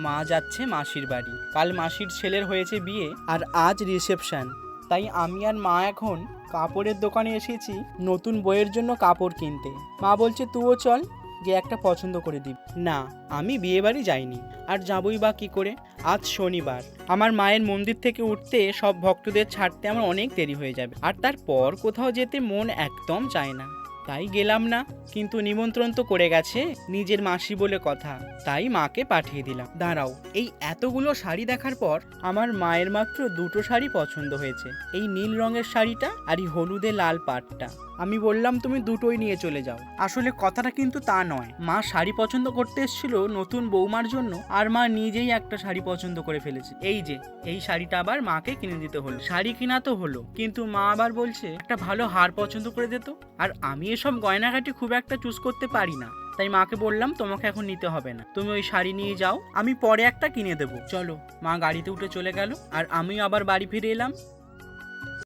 মা যাচ্ছে মাসির বাড়ি, কাল মাসির ছেলের হয়েছে বিয়ে আর আজ রিসেপশন। তাই আমি আর মা এখন কাপড়ের দোকানে এসেছি নতুন বইয়ের জন্য কাপড় কিনতে। মা বলছে তুইও চল, গিয়ে একটা পছন্দ করে দিবি। না, আমি বিয়ে বাড়ি যাইনি, আর যাবই বা কী করে? আজ শনিবার, আমার মায়ের মন্দির থেকে উঠতে সব ভক্তদের ছাড়তে আমার অনেক দেরি হয়ে যাবে, আর তারপর কোথাও যেতে মন একদম চায় না। তাই গেলাম না, কিন্তু নিমন্ত্রণ তো করে গেছে, নিজের মাসি বলে কথা, তাই মাকে পাঠিয়ে দিলাম। দাঁড়াও, এই এতগুলো শাড়ি দেখার পর আমার মায়ের মাত্র দুটো শাড়ি পছন্দ হয়েছে, এই নীল রঙের শাড়িটা আর এই হলুদে লাল পাটটা। আমি বললাম তুমি দুটোই নিয়ে চলে যাও। আসলে কথাটা কিন্তু তা নয়, মা শাড়ি পছন্দ করতে এসেছিল নতুন বৌমার জন্য, আর মা নিজেই একটা শাড়ি পছন্দ করে ফেলেছে। এই যে এই শাড়িটা আবার মাকে কিনে দিতে হলো। শাড়ি কিনা তো হলো, কিন্তু মা আবার বলছে একটা ভালো হার পছন্দ করে দিত, আর আমি এসব গয়নাঘাটি খুব একটা চুজ করতে পারি না। তাই মাকে বললাম তোমাকে এখন নিতে হবে না, তুমি ওই শাড়ি নিয়ে যাও, আমি পরে একটা কিনে দেবো। চলো। মা গাড়িতে উঠে চলে গেল, আর আমিও আবার বাড়ি ফিরে এলাম।